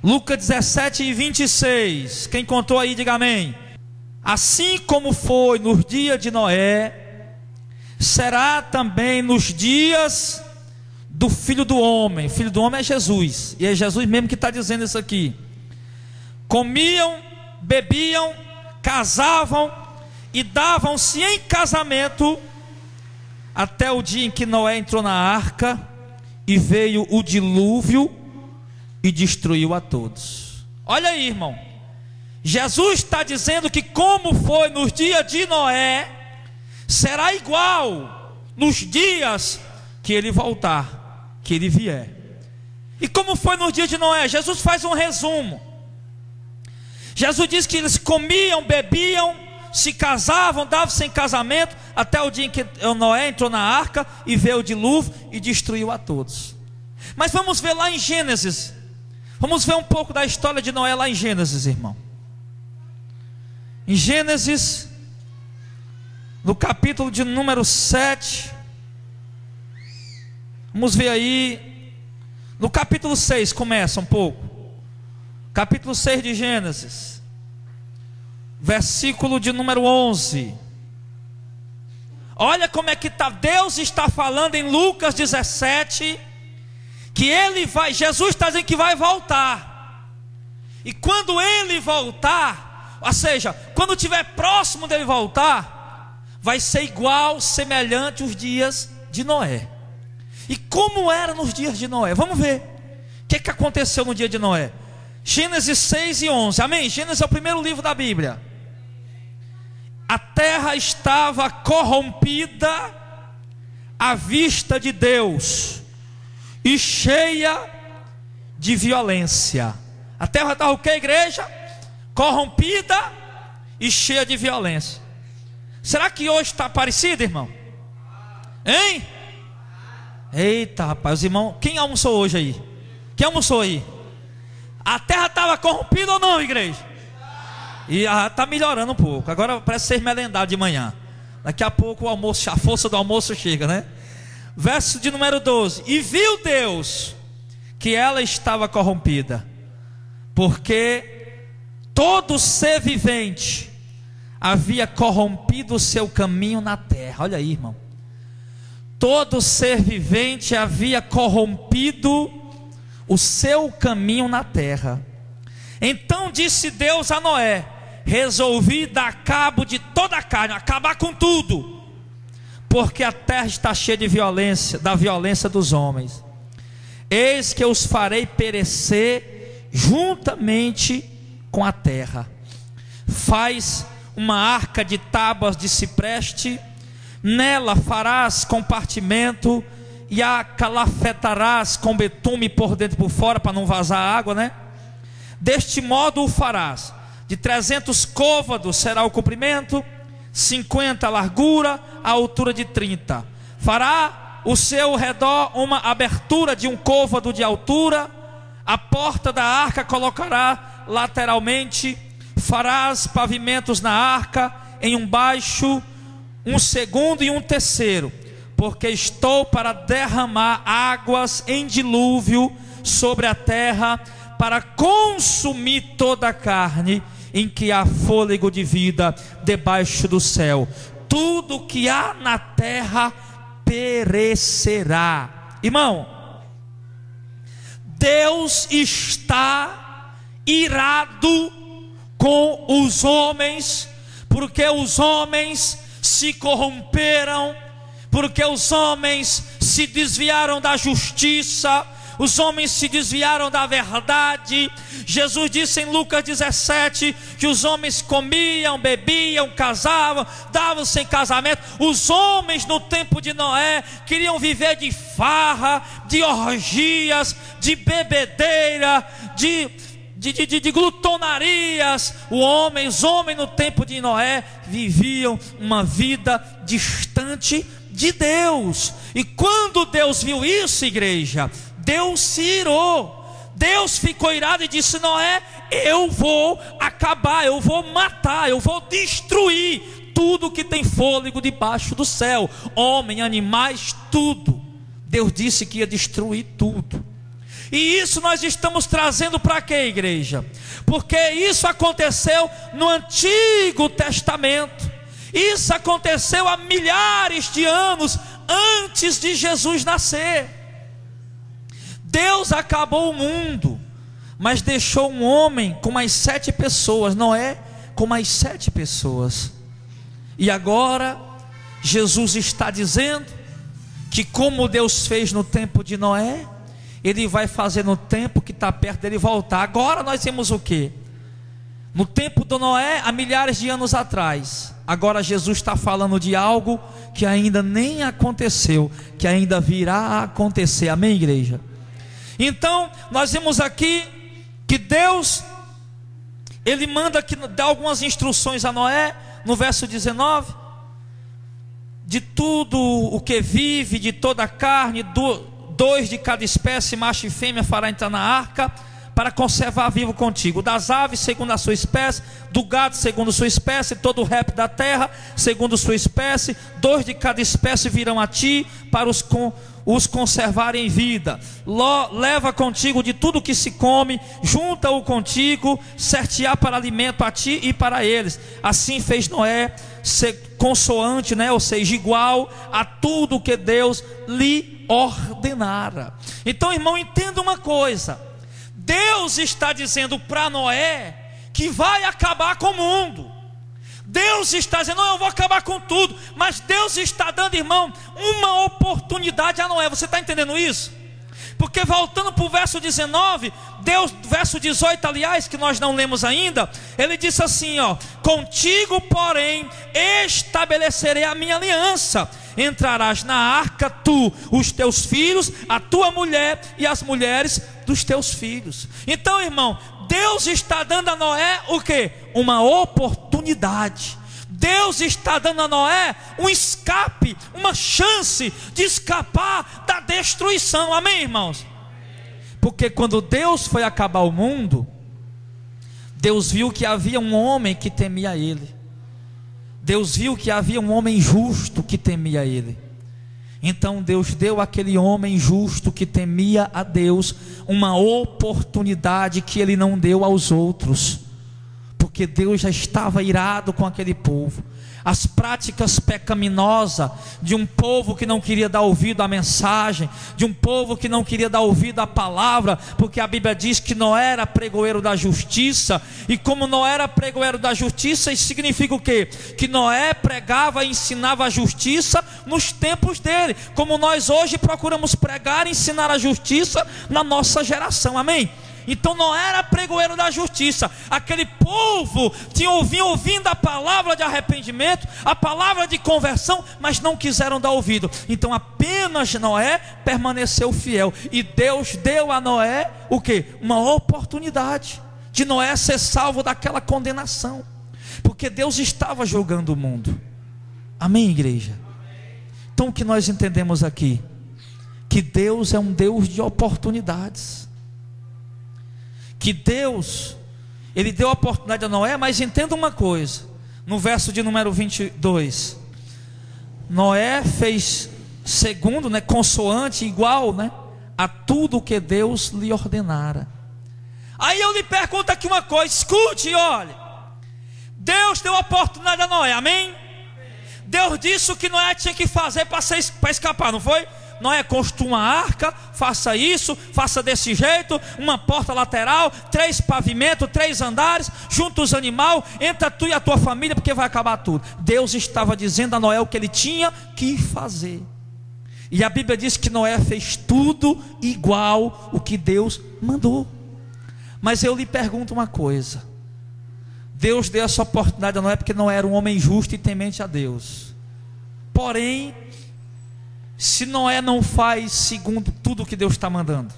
Lucas 17:26. Quem contou aí, diga amém. Assim como foi nos dias de Noé, será também nos dias do Filho do Homem. O Filho do Homem é Jesus, e é Jesus mesmo que está dizendo isso aqui. Comiam, bebiam, casavam e davam-se em casamento, até o dia em que Noé entrou na arca, e veio o dilúvio e destruiu a todos. Olha aí, irmão, Jesus está dizendo que como foi nos dias de Noé, será igual nos dias que ele voltar, que ele vier. E como foi nos dias de Noé? Jesus faz um resumo. Jesus diz que eles comiam, bebiam, se casavam, davam-se em casamento, até o dia em que Noé entrou na arca e veio o dilúvio e destruiu a todos. Mas vamos ver lá em Gênesis. Vamos ver um pouco da história de Noé lá em Gênesis, irmão. Em Gênesis, no capítulo de número 7, vamos ver aí, no capítulo 6, começa um pouco. Capítulo 6 de Gênesis, versículo de número 11. Olha como é que Deus está falando em Lucas 17, que Jesus está dizendo que vai voltar. E quando ele voltar, ou seja, quando estiver próximo dele voltar, vai ser igual, semelhante aos dias de Noé. E como era nos dias de Noé? Vamos ver o que aconteceu no dia de Noé. Gênesis 6 e 11, amém? Gênesis é o primeiro livro da Bíblia. A terra estava corrompida à vista de Deus e cheia de violência. A terra estava o que, igreja? Corrompida e cheia de violência. Será que hoje está parecido, irmão? Hein? Eita, rapaz, os irmãos, quem almoçou hoje aí? Quem almoçou aí? A terra estava corrompida ou não, igreja? E está melhorando um pouco. Agora parece ser merendado de manhã. Daqui a pouco o almoço, a força do almoço chega, né? Verso de número 12. E viu Deus que ela estava corrompida, porque todo ser vivente havia corrompido o seu caminho na terra. Olha aí, irmão. Todo ser vivente havia corrompido o seu caminho na terra. Então disse Deus a Noé: resolvi dar cabo de toda a carne, acabar com tudo, porque a terra está cheia de violência, da violência dos homens. Eis que eu os farei perecer juntamente com a terra. Faz uma arca de tábuas de cipreste, nela farás compartimento e a calafetarás com betume por dentro e por fora, para não vazar água, né? Deste modo o farás. De 300 côvados será o comprimento, 50 a largura, a altura de 30. Fará o seu redor uma abertura de um côvado de altura. A porta da arca colocará lateralmente. Farás pavimentos na arca, em um baixo, um segundo e um terceiro, porque estou para derramar águas em dilúvio sobre a terra, para consumir toda a carne em que há fôlego de vida debaixo do céu. Tudo que há na terra perecerá. Irmão, Deus está irado com os homens, porque os homens se corromperam, porque os homens se desviaram da justiça, os homens se desviaram da verdade. Jesus disse em Lucas 17 que os homens comiam, bebiam, casavam, davam-se em casamento. Os homens no tempo de Noé queriam viver de farra, de orgias, de bebedeira, de glutonarias. Os homens no tempo de Noé viviam uma vida distante de Deus. E quando Deus viu isso, igreja, Deus se irou. Deus ficou irado e disse: Noé, eu vou acabar, eu vou matar, eu vou destruir tudo que tem fôlego debaixo do céu, homem, animais, tudo. Deus disse que ia destruir tudo. E isso nós estamos trazendo para quê, igreja? Porque isso aconteceu no Antigo Testamento. Isso aconteceu há milhares de anos antes de Jesus nascer. Deus acabou o mundo, mas deixou um homem com mais 7 pessoas, Noé com mais 7 pessoas. E agora Jesus está dizendo que como Deus fez no tempo de Noé, Ele vai fazer no tempo que está perto dele voltar. Agora nós temos o quê? No tempo de Noé, há milhares de anos atrás. Agora Jesus está falando de algo que ainda nem aconteceu, que ainda virá a acontecer. Amém, igreja? Então, nós vemos aqui que Deus, Ele manda que dá algumas instruções a Noé, no verso 19: de tudo o que vive, de toda a carne, 2 de cada espécie, macho e fêmea, fará entrar na arca, para conservar vivo contigo. Das aves, segundo a sua espécie, do gado, segundo a sua espécie, todo o réptil da terra, segundo a sua espécie, 2 de cada espécie virão a ti, para os conservar em vida. Leva contigo de tudo que se come, junta-o contigo, certear para alimento a ti e para eles. Assim fez Noé, consoante, ou seja, igual a tudo que Deus lhe ordenara. Então, irmão, entenda uma coisa: Deus está dizendo para Noé que vai acabar com o mundo. Deus está dizendo: não, eu vou acabar com tudo. Mas Deus está dando, irmão, uma oportunidade a Noé. Você está entendendo isso? Porque voltando para o verso 19, Deus, verso 18, aliás, que nós não lemos ainda, Ele disse assim, contigo, porém, estabelecerei a minha aliança. Entrarás na arca, tu, os teus filhos, a tua mulher e as mulheres dos teus filhos. Então, irmão, Deus está dando a Noé o quê? Uma oportunidade. Deus está dando a Noé um escape, uma chance de escapar da destruição. Amém, irmãos? Porque quando Deus foi acabar o mundo, Deus viu que havia um homem que temia Ele. Deus viu que havia um homem justo que temia Ele. Então Deus deu àquele homem justo que temia a Deus uma oportunidade que Ele não deu aos outros, porque Deus já estava irado com aquele povo. As práticas pecaminosas de um povo que não queria dar ouvido à mensagem, de um povo que não queria dar ouvido à palavra, porque a Bíblia diz que Noé era pregoeiro da justiça, e como Noé era pregoeiro da justiça, isso significa o quê? Que Noé pregava e ensinava a justiça nos tempos dele, como nós hoje procuramos pregar e ensinar a justiça na nossa geração. Amém? Então Noé era pregoeiro da justiça. Aquele povo tinha ouvindo a palavra de arrependimento, a palavra de conversão, mas não quiseram dar ouvido. Então apenas Noé permaneceu fiel, e Deus deu a Noé o quê? Uma oportunidade de Noé ser salvo daquela condenação, porque Deus estava julgando o mundo. Amém, igreja? Então o que nós entendemos aqui? Que Deus é um Deus de oportunidades. Que Deus, Ele deu a oportunidade a Noé, mas entenda uma coisa, no verso de número 22, Noé fez segundo, consoante, igual, a tudo que Deus lhe ordenara. Aí eu lhe pergunto aqui uma coisa, escute e olhe. Deus deu a oportunidade a Noé, amém? Deus disse o que Noé tinha que fazer para escapar, não foi? Noé, construa uma arca, faça isso, faça desse jeito, uma porta lateral, 3 pavimentos, 3 andares, junta os animais, entra tu e a tua família, porque vai acabar tudo. Deus estava dizendo a Noé o que ele tinha que fazer. E a Bíblia diz que Noé fez tudo igual o que Deus mandou. Mas eu lhe pergunto uma coisa: Deus deu essa oportunidade a Noé porque Noé era um homem justo e temente a Deus. Porém, se Noé não faz segundo tudo o que Deus está mandando,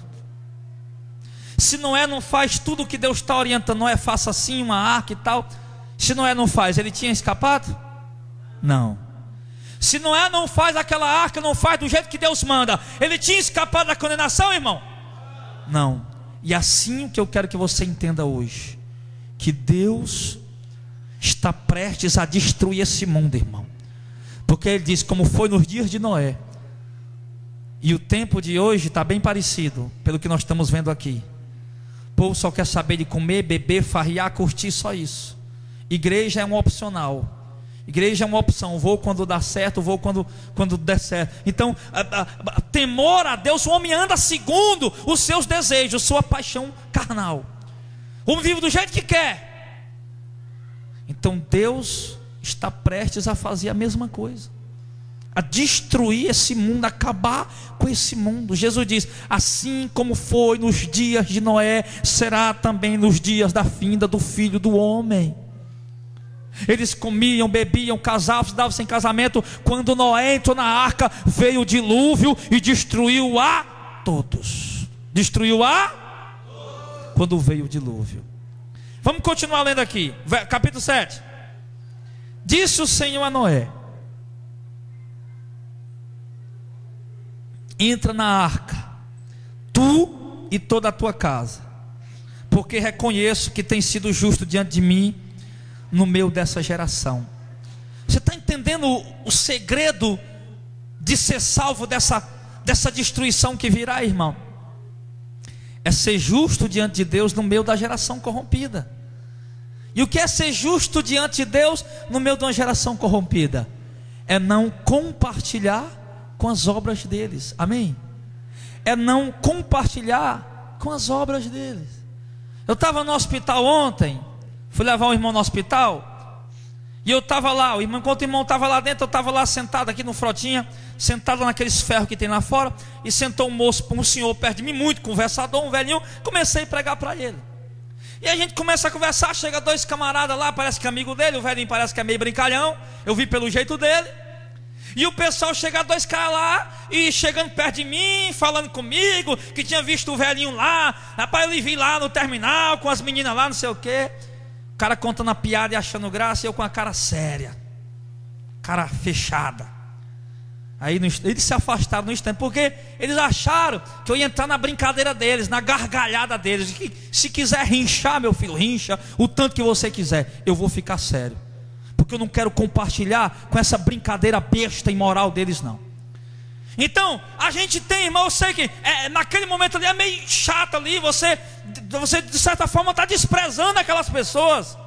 se Noé não faz tudo o que Deus está orientando, Noé faça assim uma arca e tal, se Noé não faz, ele tinha escapado? Não. Se Noé não faz aquela arca, não faz do jeito que Deus manda, ele tinha escapado da condenação, irmão? Não. E assim o que eu quero que você entenda hoje, que Deus está prestes a destruir esse mundo, irmão, porque Ele diz, como foi nos dias de Noé, E o tempo de hoje está bem parecido, pelo que nós estamos vendo aqui. O povo só quer saber de comer, beber, farrear, curtir, só isso. Igreja é um opcional. Igreja é uma opção, vou quando dá certo, vou quando der certo. Então, temor a Deus, o homem anda segundo os seus desejos, sua paixão carnal. O homem vive do jeito que quer. Então Deus está prestes a fazer a mesma coisa, a destruir esse mundo, acabar com esse mundo. Jesus diz: assim como foi nos dias de Noé, será também nos dias da vinda do Filho do Homem. Eles comiam, bebiam, casavam, davam-se em casamento. Quando Noé entrou na arca, veio o dilúvio e destruiu a todos. Destruiu quando veio o dilúvio. Vamos continuar lendo aqui, capítulo 7. Disse o Senhor a Noé: entra na arca, tu e toda a tua casa, porque reconheço que tens sido justo diante de mim no meio dessa geração. Você está entendendo o segredo de ser salvo dessa destruição que virá, irmão? É ser justo diante de Deus no meio da geração corrompida. E o que é ser justo diante de Deus no meio de uma geração corrompida? É não compartilhar com as obras deles. Amém? É não compartilhar com as obras deles. Eu estava no hospital ontem, fui levar um irmão no hospital, e eu estava lá, enquanto o irmão estava lá dentro, eu estava lá sentado aqui no Frotinha, sentado naqueles ferros que tem lá fora, e sentou um moço, um senhor perto de mim, muito conversador, um velhinho. Comecei a pregar para ele, e a gente começa a conversar, chega dois camaradas lá, parece que é amigo dele, o velhinho parece que é meio brincalhão, eu vi pelo jeito dele, e o pessoal chega, dois caras lá, e chegando perto de mim, falando comigo, que tinha visto o velhinho lá, rapaz, eu vi lá no terminal, com as meninas lá, não sei o que. O cara contando a piada e achando graça, e eu com a cara séria, cara fechada. Aí eles se afastaram no instante, porque eles acharam que eu ia entrar na brincadeira deles, na gargalhada deles. Que se quiser rinchar, meu filho, rincha o tanto que você quiser, eu vou ficar sério, porque eu não quero compartilhar com essa brincadeira besta e imoral deles, não. Então, a gente tem, irmão, eu sei que naquele momento ali é meio chato ali, você de certa forma está desprezando aquelas pessoas.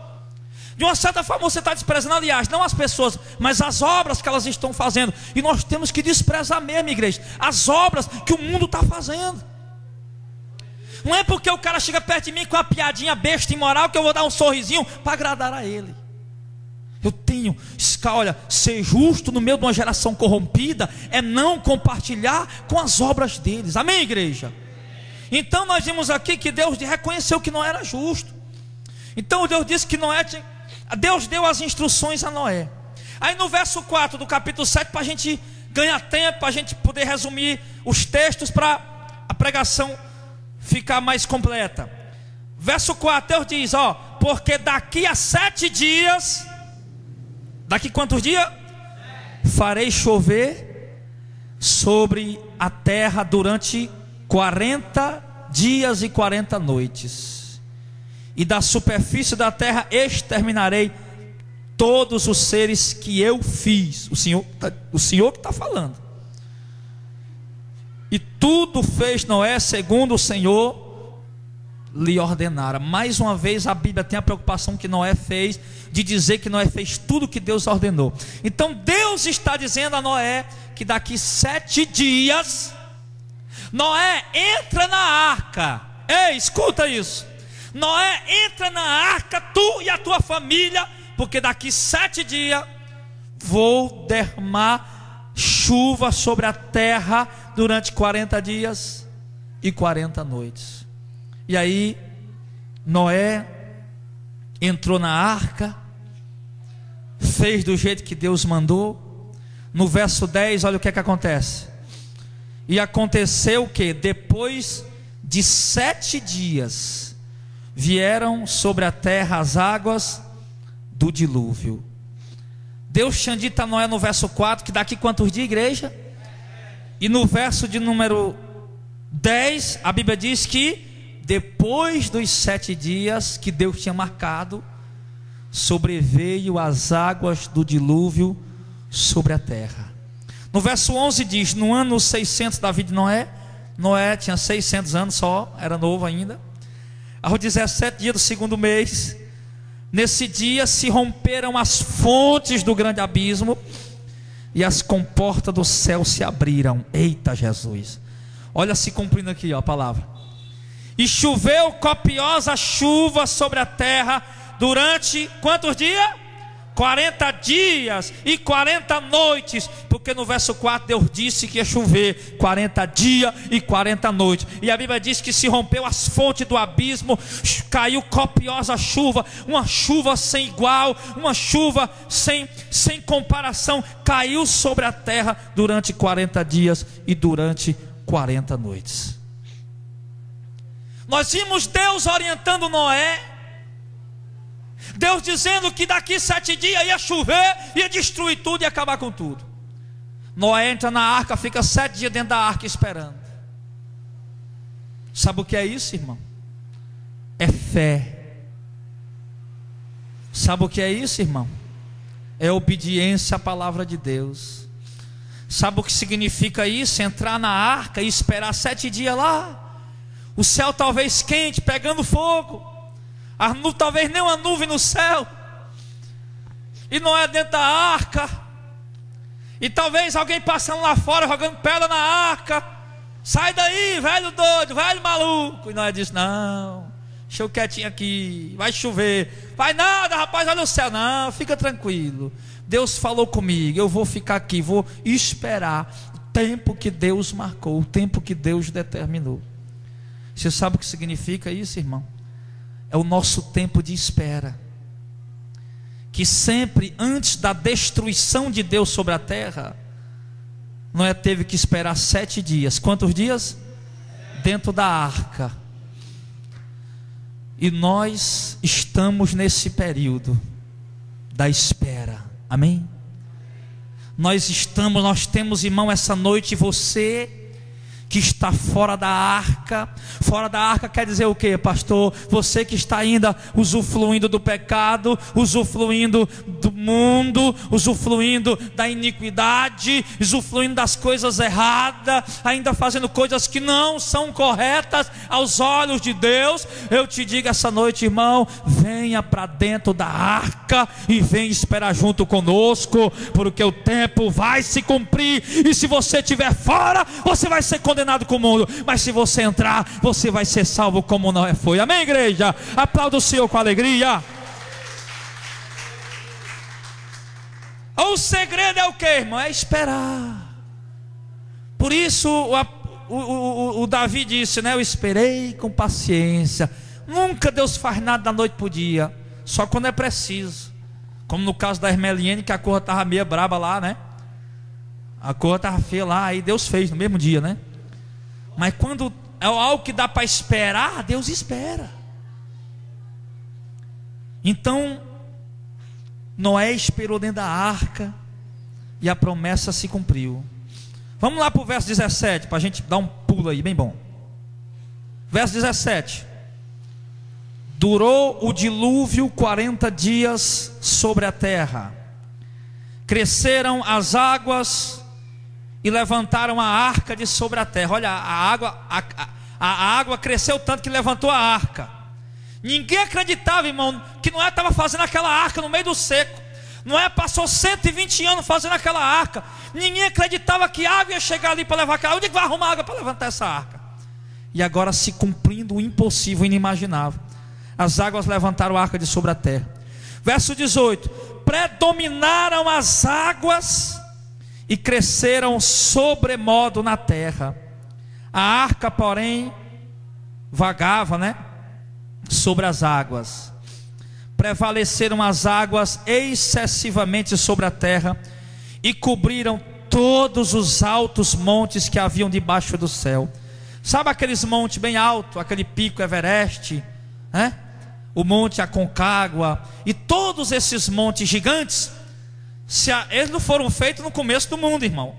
De uma certa forma você está desprezando, aliás, não as pessoas, mas as obras que elas estão fazendo. E nós temos que desprezar mesmo, igreja, as obras que o mundo está fazendo. Não é porque o cara chega perto de mim com uma piadinha besta e imoral que eu vou dar um sorrisinho para agradar a ele. Eu tenho, olha, ser justo no meio de uma geração corrompida é não compartilhar com as obras deles. Amém, igreja? Então nós vimos aqui que Deus reconheceu que não era justo. Então Deus disse que Deus deu as instruções a Noé. Aí no verso 4 do capítulo 7, para a gente ganhar tempo, para a gente poder resumir os textos, para a pregação ficar mais completa. Verso 4, Deus diz, porque daqui a 7 dias... Daqui quantos dias? Farei chover sobre a terra durante 40 dias e 40 noites. E da superfície da terra exterminarei todos os seres que eu fiz. O Senhor que está falando. E tudo fez Noé segundo o Senhor lhe ordenara. Mais uma vez a Bíblia tem a preocupação que Noé fez, de dizer que Noé fez tudo que Deus ordenou. Então Deus está dizendo a Noé que daqui 7 dias Noé entra na arca. Ei, escuta isso. Noé entra na arca, tu e a tua família, porque daqui 7 dias vou derramar chuva sobre a terra durante 40 dias e 40 noites. E aí Noé entrou na arca, fez do jeito que Deus mandou. No verso 10, olha o que é que acontece. E aconteceu que depois de 7 dias vieram sobre a terra as águas do dilúvio. Deus tinha dito a Noé no verso 4 que daqui quantos dias, igreja? E no verso de número 10, a Bíblia diz que depois dos 7 dias que Deus tinha marcado, sobreveio as águas do dilúvio sobre a terra. No verso 11 diz: no ano 600 da vida de Noé, Noé tinha 600 anos só, era novo ainda. Aos 17 dias do segundo mês, nesse dia se romperam as fontes do grande abismo, e as comportas do céu se abriram. Eita Jesus, olha se cumprindo aqui, ó, a palavra. E choveu copiosa chuva sobre a terra durante quantos dias? 40 dias e 40 noites, porque no verso 4 Deus disse que ia chover 40 dias e 40 noites, e a Bíblia diz que se rompeu as fontes do abismo, caiu copiosa chuva, uma chuva sem igual, uma chuva sem comparação, caiu sobre a terra durante 40 dias e durante 40 noites. Nós vimos Deus orientando Noé, Deus dizendo que daqui 7 dias ia chover, ia destruir tudo e acabar com tudo. Noé entra na arca, fica 7 dias dentro da arca esperando. Sabe o que é isso, irmão? É fé. Sabe o que é isso, irmão? É obediência à palavra de Deus. Sabe o que significa isso? Entrar na arca e esperar 7 dias lá, o céu talvez quente, pegando fogo, talvez nem uma nuvem no céu, e Noé dentro da arca, e talvez alguém passando lá fora jogando pedra na arca. Sai daí, velho doido, velho maluco. E Noé disse: não, deixa eu quietinho aqui, vai chover. Vai nada, rapaz, olha o céu. Não, fica tranquilo, Deus falou comigo, eu vou ficar aqui, vou esperar o tempo que Deus marcou, o tempo que Deus determinou. Você sabe o que significa isso, irmão? É o nosso tempo de espera, que sempre antes da destruição de Deus sobre a terra, Noé teve que esperar 7 dias. Quantos dias? Dentro da arca. E nós estamos nesse período da espera, amém? Nós temos, irmão, essa noite, você que está fora da arca. Fora da arca quer dizer o que, pastor? Você que está ainda usufruindo do pecado, usufruindo do mundo, usufruindo da iniquidade, usufruindo das coisas erradas, ainda fazendo coisas que não são corretas aos olhos de Deus. Eu te digo essa noite, irmão, venha para dentro da arca e venha esperar junto conosco, porque o tempo vai se cumprir. E se você estiver fora, você vai ser condenado com o mundo, mas se você entrar, você vai ser salvo como Noé foi. Amém, igreja? Aplauda o Senhor com alegria. O segredo é o que, irmão? É esperar. Por isso o Davi disse, né? Eu esperei com paciência. Nunca Deus faz nada da noite para o dia, só quando é preciso, como no caso da Hermeliene, que a cor estava meio braba lá, né? A cor estava feia lá, aí Deus fez no mesmo dia, né? Mas quando é algo que dá para esperar, Deus espera. Então Noé esperou dentro da arca e a promessa se cumpriu. Vamos lá para o verso 17, para a gente dar um pulo aí, bem bom. Verso 17: durou o dilúvio 40 dias sobre a terra, cresceram as águas e levantaram a arca de sobre a terra. Olha, a água cresceu tanto que levantou a arca. Ninguém acreditava, irmão, que Noé estava fazendo aquela arca no meio do seco. Noé passou 120 anos fazendo aquela arca. Ninguém acreditava que a água ia chegar ali para levar aquela. Onde é que vai arrumar água para levantar essa arca? E agora, se cumprindo o impossível, o inimaginável, as águas levantaram a arca de sobre a terra. Verso 18: predominaram as águas e cresceram sobremodo na terra. A arca, porém, vagava, né, sobre as águas. Prevaleceram as águas excessivamente sobre a terra e cobriram todos os altos montes que haviam debaixo do céu. Sabe aqueles montes bem altos, aquele pico Everest, né? O monte Aconcagua e todos esses montes gigantes, eles não foram feitos no começo do mundo, irmão.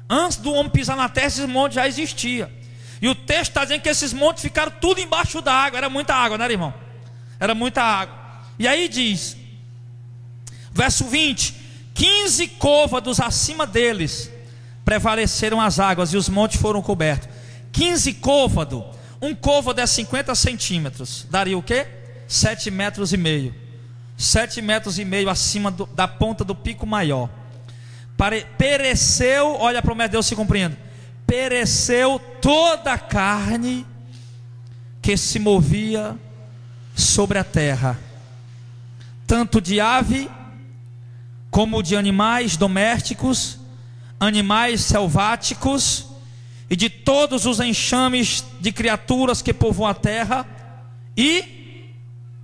Antes do homem pisar na terra, esses montes já existiam. E o texto está dizendo que esses montes ficaram tudo embaixo da água. Era muita água, né, irmão? Era muita água. E aí diz, verso 20: 15 côvados acima deles prevaleceram as águas e os montes foram cobertos. 15 côvados, um côvado é 50 centímetros, daria o quê? 7,5 metros. 7,5 metros acima da ponta do pico maior. Pereceu, olha a promessa de Deus se cumprindo. Pereceu toda a carne que se movia sobre a terra, tanto de ave como de animais domésticos, animais selváticos e de todos os enxames de criaturas que povoam a terra, e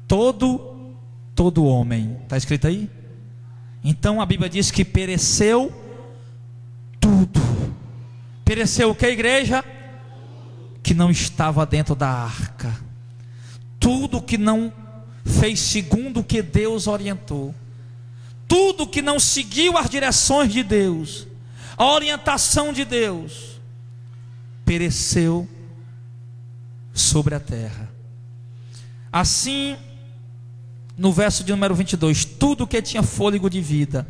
todo homem. Está escrito aí? Então a Bíblia diz que pereceu tudo. Pereceu o que, igreja? Que não estava dentro da arca. Tudo que não fez segundo o que Deus orientou. Tudo que não seguiu as direções de Deus, a orientação de Deus, pereceu sobre a terra. Assim, no verso de número 22, tudo que tinha fôlego de vida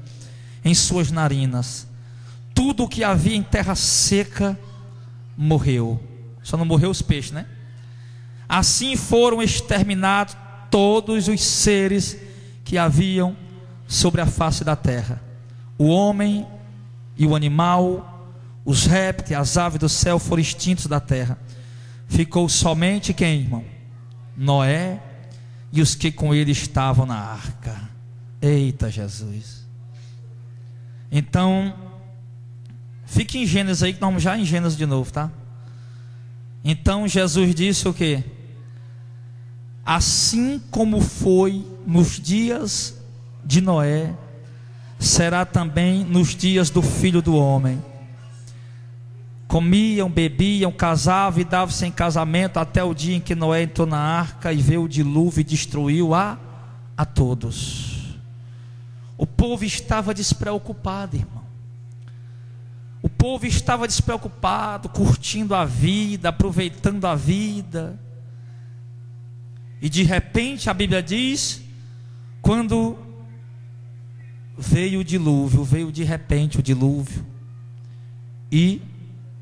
em suas narinas, tudo que havia em terra seca, morreu. Só não morreu os peixes, né? Assim foram exterminados todos os seres que haviam sobre a face da terra, o homem e o animal, os répteis, as aves do céu foram extintos da terra. Ficou somente quem, irmão? Noé e os que com ele estavam na arca. Eita Jesus! Então, fique em Gênesis aí, que nós vamos já em Gênesis de novo, tá? Então Jesus disse o quê? Assim como foi nos dias de Noé, será também nos dias do Filho do Homem. Comiam, bebiam, casavam e davam-se em casamento até o dia em que Noé entrou na arca e veio o dilúvio e destruiu a todos. O povo estava despreocupado, irmão. O povo estava despreocupado, curtindo a vida, aproveitando a vida. E de repente a Bíblia diz, quando veio o dilúvio, veio de repente o dilúvio, e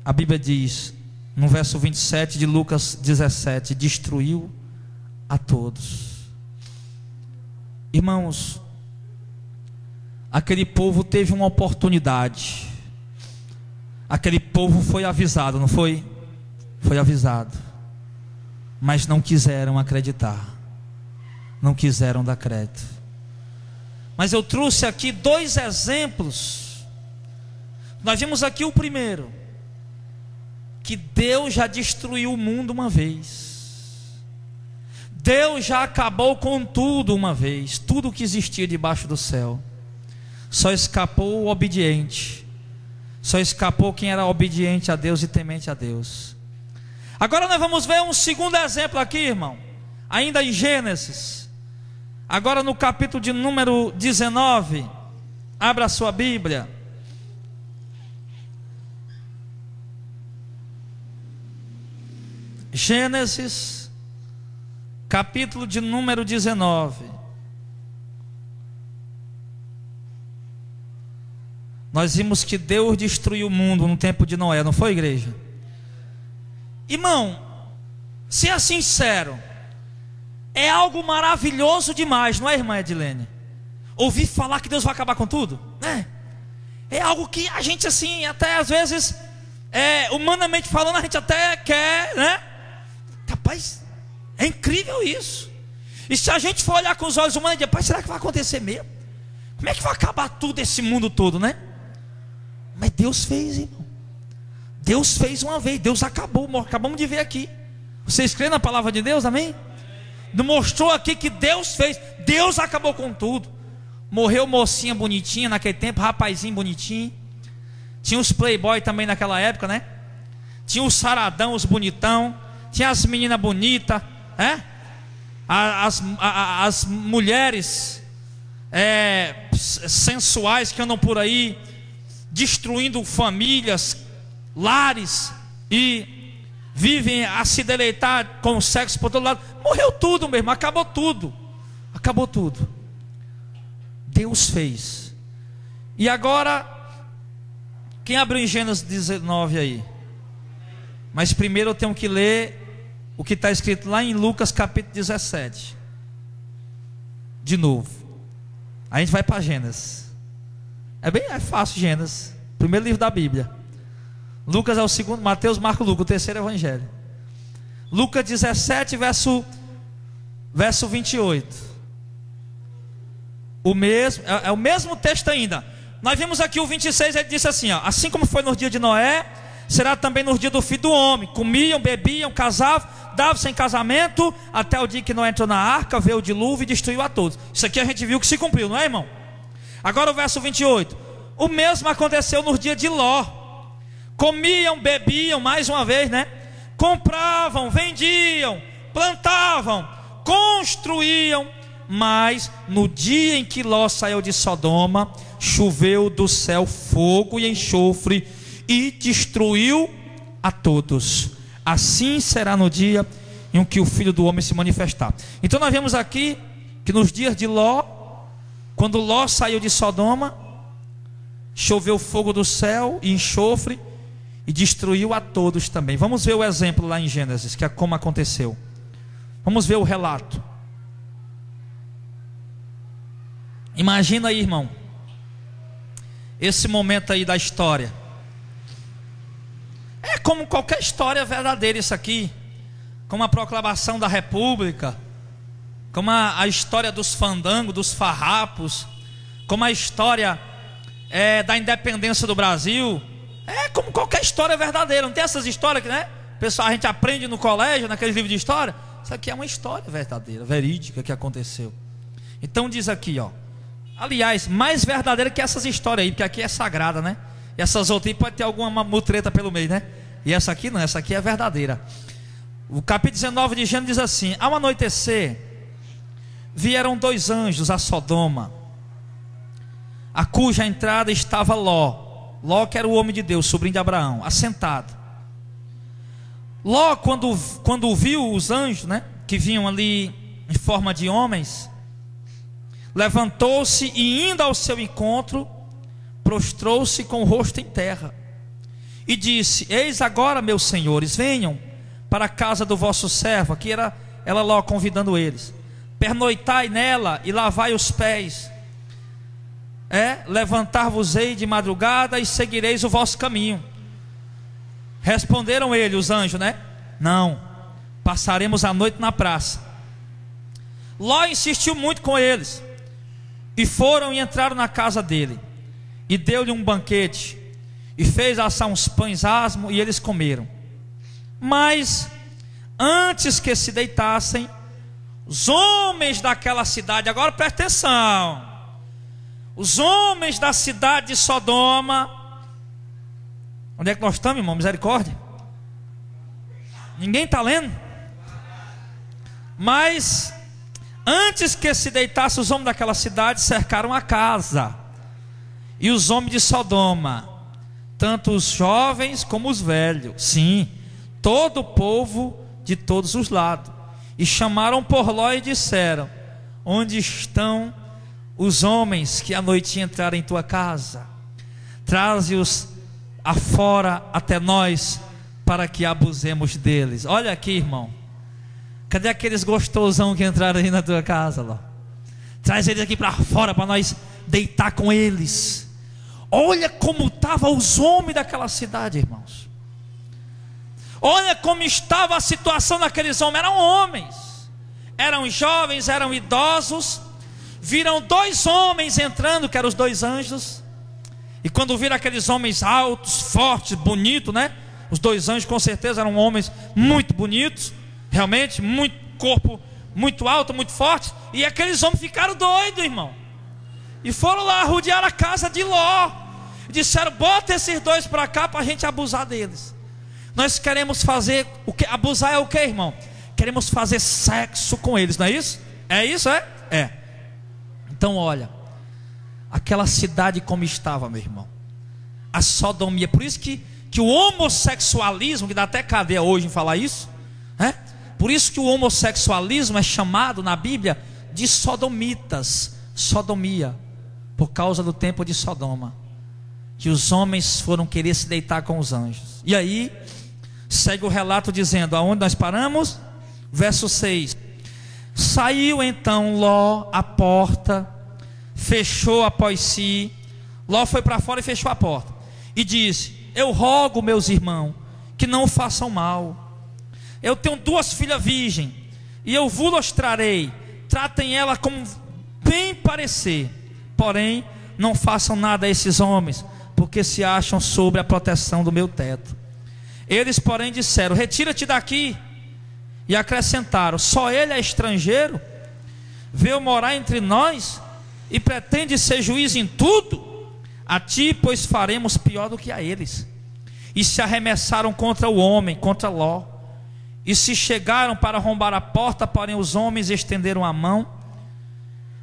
a Bíblia diz, no verso 27 de Lucas 17, destruiu a todos. Irmãos, aquele povo teve uma oportunidade. Aquele povo foi avisado, não foi? Foi avisado, mas não quiseram acreditar, não quiseram dar crédito. Mas eu trouxe aqui 2 exemplos. Nós vimos aqui o primeiro, que Deus já destruiu o mundo uma vez. Deus já acabou com tudo uma vez. Tudo que existia debaixo do céu. Só escapou o obediente. Só escapou quem era obediente a Deus e temente a Deus. Agora nós vamos ver um segundo exemplo aqui, irmão. Ainda em Gênesis. Agora no capítulo de número 19. Abra a sua Bíblia. Gênesis, capítulo de número 19. Nós vimos que Deus destruiu o mundo no tempo de Noé, não foi, igreja? Irmão, se é sincero, é algo maravilhoso demais, não é, irmã Edilene? Ouvir falar que Deus vai acabar com tudo, né? É algo que a gente assim, até às vezes, humanamente falando, a gente até quer, né? Rapaz, é incrível isso. E se a gente for olhar com os olhos humanos, rapaz, será que vai acontecer mesmo? Como é que vai acabar tudo esse mundo todo, né? Mas Deus fez, irmão. Deus fez uma vez, Deus acabou, acabamos de ver aqui. Vocês creem na palavra de Deus, amém? Mostrou aqui que Deus fez, Deus acabou com tudo. Morreu mocinha bonitinha naquele tempo, rapazinho bonitinho. Tinha os playboy também naquela época, né? Tinha os saradão, os bonitão. Tinha as meninas bonitas, as mulheres sensuais que andam por aí, destruindo famílias, lares, e vivem a se deleitar com o sexo por todo lado. Morreu tudo mesmo, acabou tudo. Acabou tudo. Deus fez. E agora, Quem abriu em Gênesis 19 aí? Mas primeiro eu tenho que ler o que está escrito lá em Lucas capítulo 17. De novo. Aí a gente vai para Gênesis. É fácil Gênesis. Primeiro livro da Bíblia. Lucas é o segundo, Mateus, Marcos, Lucas, o terceiro evangelho. Lucas 17, verso 28. É o mesmo texto ainda. Nós vimos aqui o 26, ele disse assim, ó: assim como foi no dia de Noé, será também no dia do Filho do Homem. Comiam, bebiam, casavam, davam-se em casamento, até o dia que Noé entrou na arca, veio o dilúvio e destruiu a todos. Isso aqui a gente viu que se cumpriu, não é, irmão? Agora o verso 28. O mesmo aconteceu no dia de Ló. Comiam, bebiam, mais uma vez, né? Compravam, vendiam, plantavam, construíam. Mas no dia em que Ló saiu de Sodoma, choveu do céu fogo e enxofre e destruiu a todos. Assim será no dia em que o Filho do Homem se manifestar. Então nós vemos aqui que nos dias de Ló, quando Ló saiu de Sodoma, choveu fogo do céu e enxofre e destruiu a todos também. Vamos ver o exemplo lá em Gênesis, que é como aconteceu. Vamos ver o relato. Imagina aí, irmão, esse momento aí da história. É como qualquer história verdadeira isso aqui. Como a proclamação da república, como a história dos fandangos, dos farrapos, como a história da independência do Brasil. É como qualquer história verdadeira. Não tem essas histórias que, né, pessoal, a gente aprende no colégio, naqueles livros de história. Isso aqui é uma história verdadeira, verídica, que aconteceu. Então diz aqui, ó. Aliás, mais verdadeira que essas histórias aí, porque aqui é sagrada, né? E essas outras aí pode ter alguma mutreta pelo meio, né? E essa aqui não, essa aqui é verdadeira. O capítulo 19 de Gênesis diz assim: ao anoitecer, vieram 2 anjos a Sodoma, a cuja entrada estava Ló. Ló, que era o homem de Deus, sobrinho de Abraão, assentado. Ló, quando viu os anjos, né, que vinham ali em forma de homens, levantou-se e, indo ao seu encontro, prostrou-se com o rosto em terra e disse: eis agora, meus senhores, venham para a casa do vosso servo. Aqui era ela Ló convidando eles: pernoitai nela e lavai os pés. Levantar-vos-ei de madrugada e seguireis o vosso caminho. Responderam ele, os anjos, né? Não, passaremos a noite na praça. Ló insistiu muito com eles, e foram e entraram na casa dele, e deu-lhe um banquete, e fez assar uns pães asmos, e eles comeram. Mas antes que se deitassem, os homens daquela cidade, agora presta atenção, os homens da cidade de Sodoma, onde é que nós estamos, irmão? Misericórdia. Ninguém está lendo? Mas antes que se deitasse, os homens daquela cidade cercaram a casa, e os homens de Sodoma, tanto os jovens como os velhos, sim, todo o povo de todos os lados, e chamaram por Ló e disseram: onde estão os homens que à noite entraram em tua casa? Traze-os afora até nós, para que abusemos deles. Olha aqui, irmão, cadê aqueles gostosão que entraram aí na tua casa, Ló? Traz eles aqui para fora, para nós deitar com eles. Olha como estavam os homens daquela cidade, irmãos. Olha como estava a situação daqueles homens. Eram homens, eram jovens, eram idosos. Viram 2 homens entrando, que eram os 2 anjos. E quando viram aqueles homens altos, fortes, bonitos, né? Os 2 anjos com certeza eram homens muito bonitos, realmente, muito corpo, muito alto, muito forte. E aqueles homens ficaram doidos, irmão, e foram lá rodear a casa de Ló. E disseram: bota esses 2 para cá para a gente abusar deles. Nós queremos fazer o que? Abusar é o que, irmão? Queremos fazer sexo com eles, não é isso? É isso, é? É. Então olha, aquela cidade como estava, meu irmão, a sodomia. Por isso que o homossexualismo, que dá até cadeia hoje em falar isso, né? Por isso que o homossexualismo é chamado na Bíblia de sodomitas, sodomia, por causa do tempo de Sodoma. que os homens foram querer se deitar com os anjos. E aí segue o relato dizendo, aonde nós paramos? Verso 6. Saiu então Ló à porta, fechou após si. Ló foi para fora e fechou a porta, e disse: eu rogo, meus irmãos, que não façam mal. Eu tenho 2 filhas virgens, e eu vos trarei. Tratem ela como bem parecer, porém não façam nada a esses homens, porque se acham sob a proteção do meu teto. Eles, porém, disseram: retira-te daqui. E acrescentaram: só ele é estrangeiro, veio morar entre nós e pretende ser juiz em tudo. A ti, pois, faremos pior do que a eles. E se arremessaram contra o homem, contra Ló, e se chegaram para arrombar a porta, porém os homens estenderam a mão,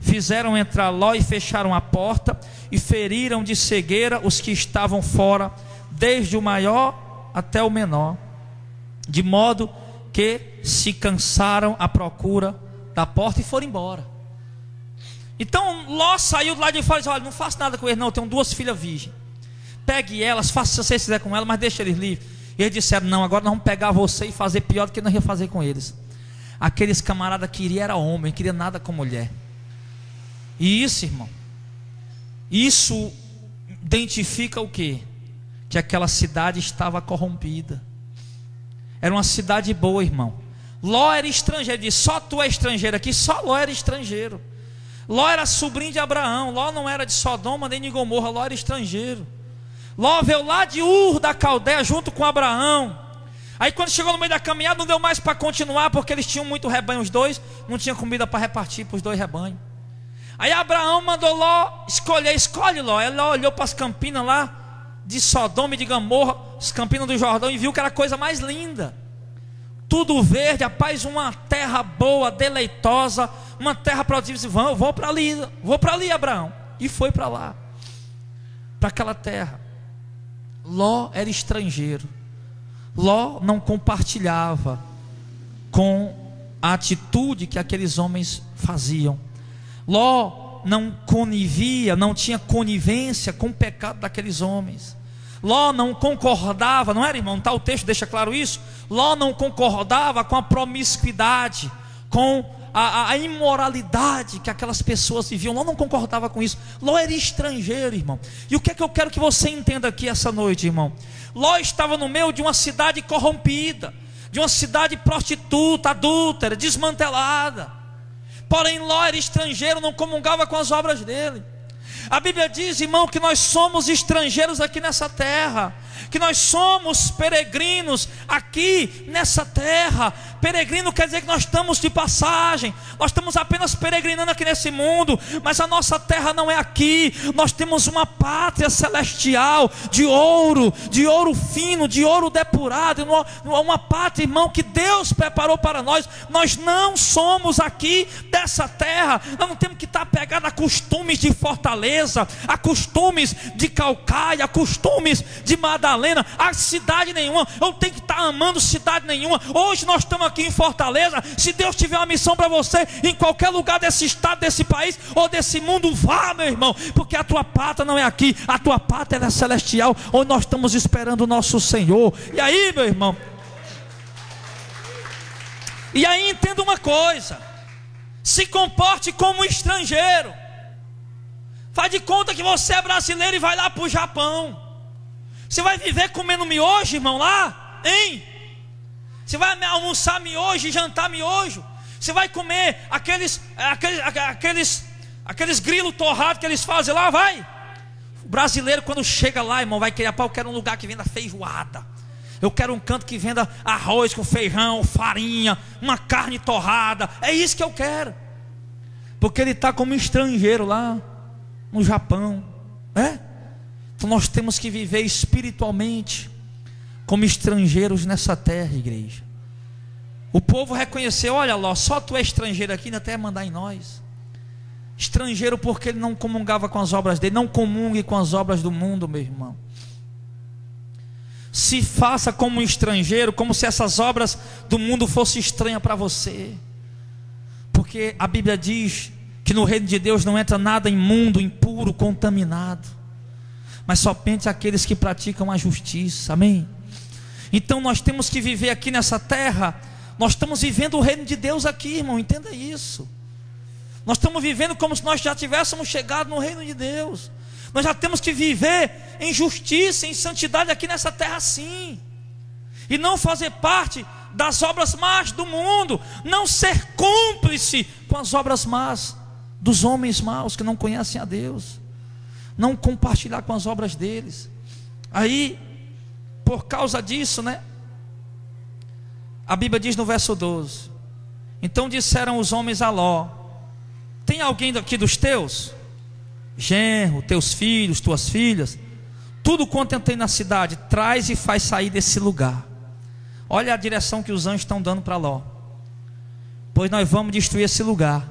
fizeram entrar Ló e fecharam a porta, e feriram de cegueira os que estavam fora, desde o maior até o menor, de modo que se cansaram à procura da porta e foram embora. Então Ló saiu do lado de fora e disse: olha, não faço nada com eles não, eu tenho 2 filhas virgens, pegue elas, faça se vocês quiserem com elas, mas deixa eles livres. E eles disseram: não, agora nós vamos pegar você e fazer pior do que nós íamos fazer com eles. Aqueles camaradas queriam era homem, queriam nada com mulher. E isso, irmão, isso identifica o quê? Que aquela cidade estava corrompida. Era uma cidade boa, irmão. Ló era estrangeiro. Ele disse: só tu é estrangeiro aqui. Só Ló era estrangeiro. Ló era sobrinho de Abraão. Ló não era de Sodoma nem de Gomorra. Ló era estrangeiro. Ló veio lá de Ur da Caldeia junto com Abraão. Aí quando chegou no meio da caminhada, não deu mais para continuar, porque eles tinham muito rebanho os dois, não tinha comida para repartir para os 2 rebanhos. Aí Abraão mandou Ló escolher: escolhe Ló. Aí Ló olhou para as campinas lá de Sodoma e de Gomorra, as campinas do Jordão, e viu que era a coisa mais linda, tudo verde, rapaz, uma terra boa, deleitosa, uma terra produtiva. Disse: vou para ali, Abraão. E foi para lá, para aquela terra. Ló era estrangeiro. Ló não compartilhava com a atitude que aqueles homens faziam. Ló não conivia, não tinha conivência com o pecado daqueles homens. Ló não concordava, não era, irmão? Tá, o texto deixa claro isso. Ló não concordava com a promiscuidade, com a imoralidade que aquelas pessoas viviam. Ló não concordava com isso. Ló era estrangeiro, irmão. E o que é que eu quero que você entenda aqui essa noite, irmão? Ló estava no meio de uma cidade corrompida, de uma cidade prostituta, adúltera, desmantelada. Porém Ló era estrangeiro, não comungava com as obras dele. A Bíblia diz, irmão, que nós somos estrangeiros aqui nessa terra, que nós somos peregrinos aqui nessa terra. Peregrino quer dizer que nós estamos de passagem, nós estamos apenas peregrinando aqui nesse mundo, mas a nossa terra não é aqui. Nós temos uma pátria celestial, de ouro fino, de ouro depurado, uma pátria, irmão, que Deus preparou para nós. Nós não somos aqui dessa terra, nós não temos que estar pegados a costumes de Fortaleza, a costumes de Calcaia, a costumes de Madalena, a cidade nenhuma. Eu tenho que estar amando cidade nenhuma. Hoje nós estamos aqui em Fortaleza. Se Deus tiver uma missão para você em qualquer lugar desse estado, desse país ou desse mundo, vá, meu irmão, porque a tua pátria não é aqui, a tua pátria é celestial, onde nós estamos esperando o nosso Senhor. E aí, meu irmão, e aí entenda uma coisa: se comporte como um estrangeiro. Faz de conta que você é brasileiro e vai lá para o Japão. Você vai viver comendo miojo, irmão, lá? Hein? Você vai almoçar miojo e jantar miojo? Você vai comer aqueles grilos torrados que eles fazem lá? Vai? O brasileiro, quando chega lá, irmão, vai querer: eu quero um lugar que venda feijoada, eu quero um canto que venda arroz com feijão, farinha, uma carne torrada. É isso que eu quero, porque ele está como estrangeiro lá no Japão. Então nós temos que viver espiritualmente como estrangeiros nessa terra, igreja. O povo reconheceu: olha Ló, só tu é estrangeiro aqui, ainda até mandar em nós. Estrangeiro porque ele não comungava com as obras dele. Não comungue com as obras do mundo, meu irmão. Se faça como um estrangeiro, como se essas obras do mundo fossem estranhas para você, porque a Bíblia diz que no reino de Deus não entra nada imundo, impuro, contaminado. mas somente aqueles que praticam a justiça. Amém? Então nós temos que viver aqui nessa terra. Nós estamos vivendo o reino de Deus aqui, irmão, entenda isso. Nós estamos vivendo como se nós já tivéssemos chegado no reino de Deus. Nós já temos que viver em justiça, em santidade aqui nessa terra sim, e não fazer parte das obras más do mundo, não ser cúmplice com as obras más dos homens maus que não conhecem a Deus, não compartilhar com as obras deles. Aí, por causa disso, né, a Bíblia diz no verso 12: então disseram os homens a Ló: tem alguém daqui dos teus, genro, teus filhos, tuas filhas, tudo quanto tem na cidade, traz e faz sair desse lugar. Olha a direção que os anjos estão dando para Ló: pois nós vamos destruir esse lugar,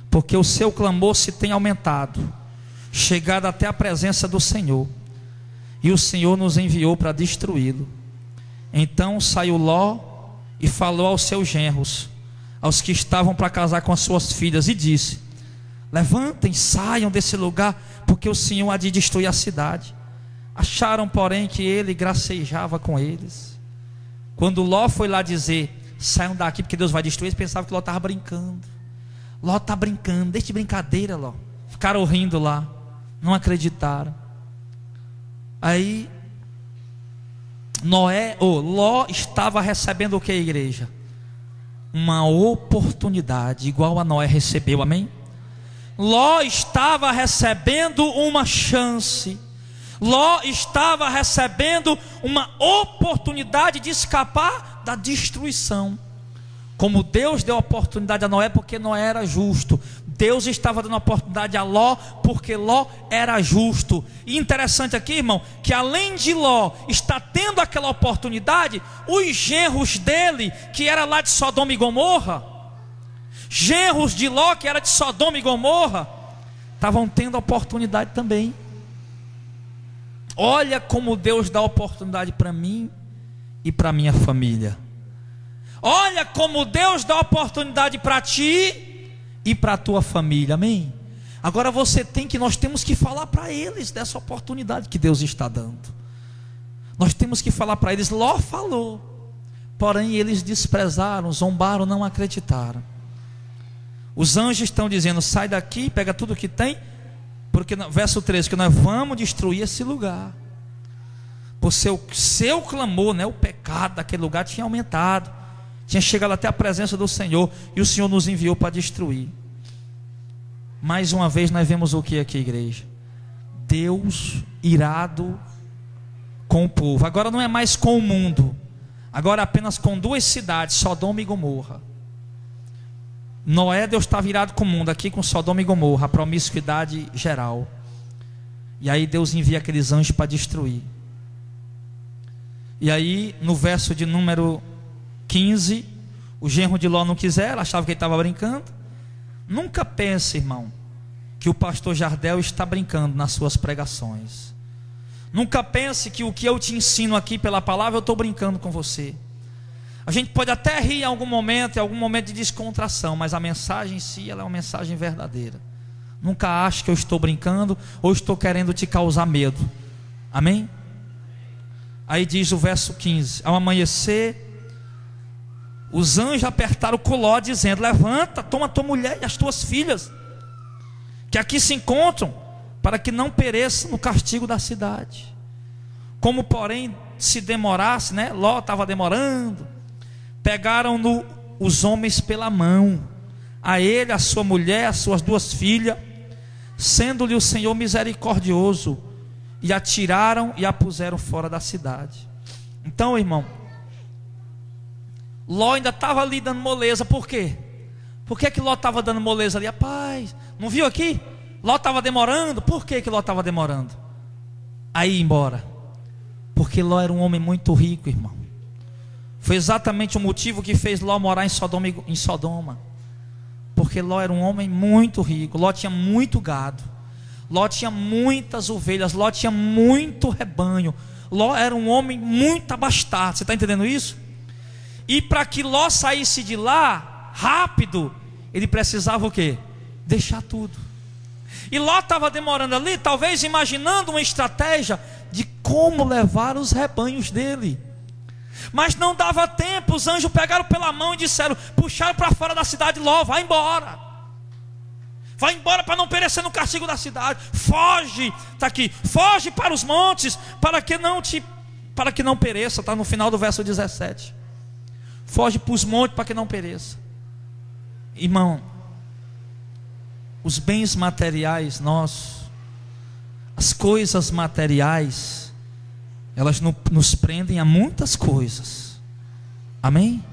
porque o seu clamor se tem aumentado, chegado até a presença do Senhor, e o Senhor nos enviou para destruí-lo. Então saiu Ló e falou aos seus genros, aos que estavam para casar com as suas filhas, e disse: levantem, saiam desse lugar, porque o Senhor há de destruir a cidade. Acharam, porém, que ele gracejava com eles. Quando Ló foi lá dizer: saiam daqui porque Deus vai destruir, eles pensavam que Ló estava brincando. Ló está brincando, deixa de brincadeira, Ló. Ficaram rindo lá, não acreditaram. Aí Ló estava recebendo o que, igreja? Uma oportunidade, igual a Noé recebeu, amém? Ló estava recebendo uma chance. Ló estava recebendo uma oportunidade de escapar da destruição. Como Deus deu a oportunidade a Noé porque Noé era justo, Deus estava dando a oportunidade a Ló porque Ló era justo. E interessante aqui, irmão, que além de Ló estar tendo aquela oportunidade, os genros dele, que era lá de Sodoma e Gomorra, genros de Ló, que era de Sodoma e Gomorra, estavam tendo a oportunidade também. Olha como Deus dá oportunidade para mim e para minha família. Olha como Deus dá oportunidade para ti e para a tua família, amém? Agora nós temos que falar para eles dessa oportunidade que Deus está dando. Nós temos que falar para eles. Ló falou, porém eles desprezaram, zombaram, não acreditaram. Os anjos estão dizendo: sai daqui, pega tudo que tem, porque verso 13, que nós vamos destruir esse lugar. Por seu clamor, né, o pecado daquele lugar tinha aumentado, tinha chegado até a presença do Senhor, e o Senhor nos enviou para destruir. Mais uma vez nós vemos o que aqui, igreja? Deus irado com o povo. Agora não é mais com o mundo, agora apenas com duas cidades, Sodoma e Gomorra. Noé, Deus estava irado com o mundo, aqui com Sodoma e Gomorra, a promiscuidade geral. E aí Deus envia aqueles anjos para destruir. E aí no verso de número 15, o genro de Ló não quiser, achava que ele estava brincando. Nunca pense, irmão, que o pastor Jardel está brincando nas suas pregações. Nunca pense que o que eu te ensino aqui pela palavra eu estou brincando com você. A gente pode até rir em algum momento de descontração, mas a mensagem em si, ela é uma mensagem verdadeira. Nunca ache que eu estou brincando ou estou querendo te causar medo. Amém? Aí diz o verso 15: ao amanhecer, os anjos apertaram o Ló, dizendo: levanta, toma tua mulher e as tuas filhas, que aqui se encontram, para que não pereça no castigo da cidade. Como porém se demorasse, né? Ló estava demorando. Pegaram-no os homens pela mão, a ele, a sua mulher, as suas duas filhas, sendo-lhe o Senhor misericordioso, e atiraram e a puseram fora da cidade. Então, irmão, Ló ainda estava ali dando moleza. Por quê? Por que Ló estava dando moleza ali? Rapaz, não viu aqui? Ló estava demorando. Por que Ló estava demorando aí ir embora? Porque Ló era um homem muito rico, irmão. Foi exatamente o motivo que fez Ló morar em Sodoma. Porque Ló era um homem muito rico. Ló tinha muito gado, Ló tinha muitas ovelhas, Ló tinha muito rebanho. Ló era um homem muito abastado. Você está entendendo isso? E para que Ló saísse de lá rápido, ele precisava o quê? Deixar tudo. E Ló estava demorando ali, talvez imaginando uma estratégia de como levar os rebanhos dele. Mas não dava tempo, os anjos pegaram pela mão e disseram, puxaram para fora da cidade: Ló, vai embora. Vai embora para não perecer no castigo da cidade. Foge, está aqui, foge para os montes, para que não pereça, está no final do verso 17. Foge para os montes para que não pereça. Irmão, os bens materiais nossos, as coisas materiais, elas nos prendem a muitas coisas. Amém?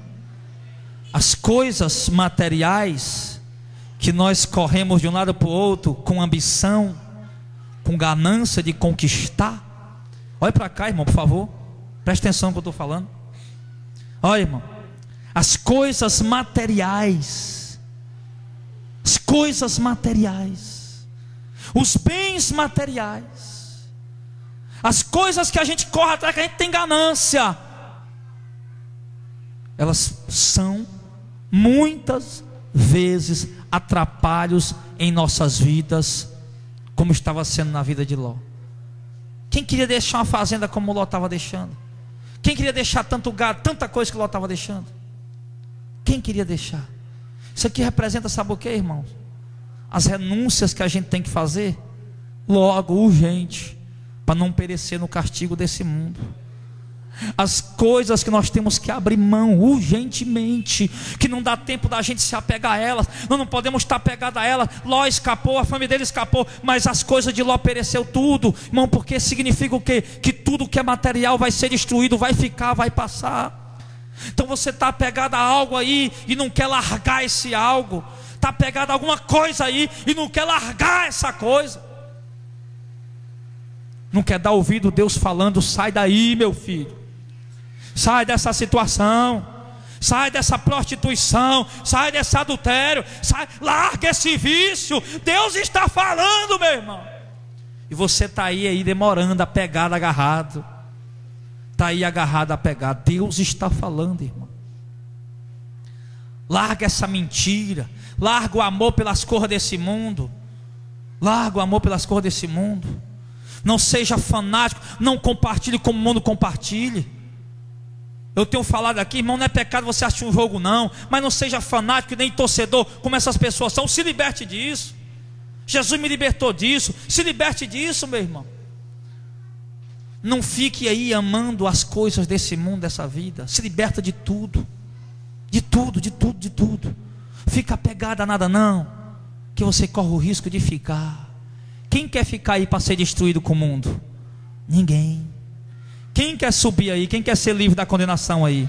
As coisas materiais que nós corremos de um lado para o outro com ambição, com ganância de conquistar. Olha para cá, irmão, por favor. Preste atenção no que eu estou falando. Olha, irmão, as coisas materiais, as coisas materiais, os bens materiais, as coisas que a gente corre atrás, que a gente tem ganância, elas são muitas vezes atrapalhos em nossas vidas, como estava sendo na vida de Ló. Quem queria deixar uma fazenda como Ló estava deixando? Quem queria deixar tanto gado, tanta coisa que Ló estava deixando? Quem queria deixar? Isso aqui representa, sabe o que, irmãos? As renúncias que a gente tem que fazer logo, urgente, para não perecer no castigo desse mundo. As coisas que nós temos que abrir mão urgentemente, que não dá tempo da gente se apegar a elas. Nós não podemos estar apegados a elas. Ló escapou, a família dele escapou, mas as coisas de Ló pereceu tudo, irmão, porque significa o quê? Que tudo que é material vai ser destruído, vai ficar, vai passar. Então você está apegado a algo aí e não quer largar esse algo. Está apegado a alguma coisa aí e não quer largar essa coisa. Não quer dar ouvido a Deus falando: sai daí, meu filho. Sai dessa situação, sai dessa prostituição, sai desse adultério, sai, larga esse vício. Deus está falando, meu irmão. E você está aí demorando, apegado, agarrado. Está aí agarrado, apegado. Deus está falando, irmão. Larga essa mentira. Larga o amor pelas cores desse mundo. Larga o amor pelas cores desse mundo. Não seja fanático. Não compartilhe como o mundo compartilhe. Eu tenho falado aqui, irmão, não é pecado você assistir um jogo não, mas não seja fanático nem torcedor como essas pessoas são. Se liberte disso. Jesus me libertou disso. Se liberte disso, meu irmão. Não fique aí amando as coisas desse mundo, dessa vida. Se liberta de tudo. De tudo, de tudo, de tudo. Fica apegado a nada não, que você corre o risco de ficar. Quem quer ficar aí para ser destruído com o mundo? Ninguém. Quem quer subir aí? Quem quer ser livre da condenação aí?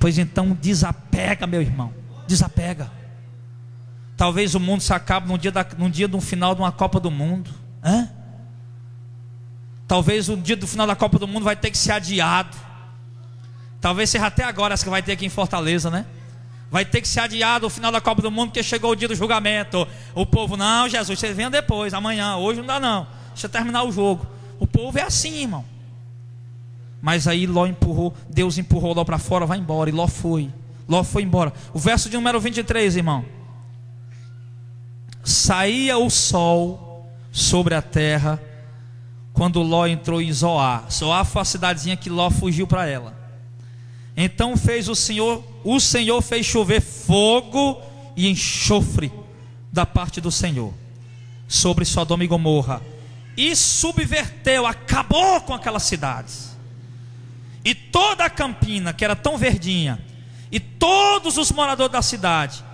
Pois então desapega, meu irmão. Desapega. Talvez o mundo se acabe no dia do final de uma Copa do Mundo. Talvez o dia do final da Copa do Mundo vai ter que ser adiado. Talvez seja até agora essa que vai ter aqui em Fortaleza, né? Vai ter que ser adiado o final da Copa do Mundo, porque chegou o dia do julgamento. O povo: não, Jesus, você venha depois, amanhã, hoje não dá não. Deixa eu terminar o jogo. O povo é assim, irmão. Mas aí Deus empurrou Ló para fora: vai embora. E Ló foi embora. O verso de número 23, irmão. Saía o sol sobre a terra quando Ló entrou em Zoar. Zoar foi a cidadezinha que Ló fugiu para ela. Então fez o Senhor fez chover fogo e enxofre da parte do Senhor sobre Sodoma e Gomorra, e subverteu, acabou com aquelas cidades. E toda a campina, que era tão verdinha, e todos os moradores da cidade,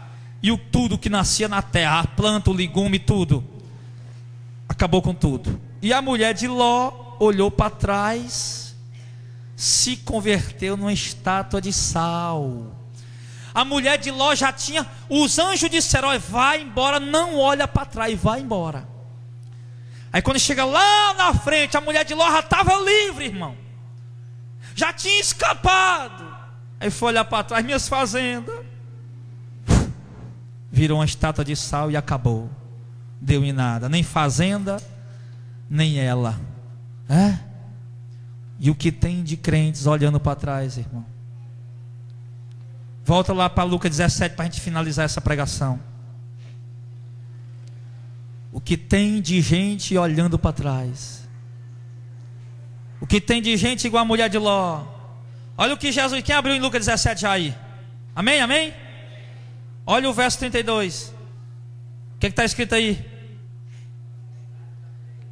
e tudo que nascia na terra, a planta, o legume, tudo, acabou com tudo. E a mulher de Ló olhou para trás, se converteu numa estátua de sal. A mulher de Ló já tinha, os anjos disseram: vai embora, não olha para trás, vai embora. Aí quando chega lá na frente, a mulher de Ló já estava livre, irmão. Já tinha escapado. Aí foi olhar para trás: minhas fazendas. Virou uma estátua de sal e acabou. Deu em nada, nem fazenda, nem ela. E o que tem de crentes olhando para trás, irmão? Volta lá para Lucas 17 para a gente finalizar essa pregação. o que tem de gente olhando para trás, o que tem de gente igual a mulher de Ló. Olha o que Jesus, quem abriu em Lucas 17 já aí? Amém, amém? Olha o verso 32. O que está escrito aí?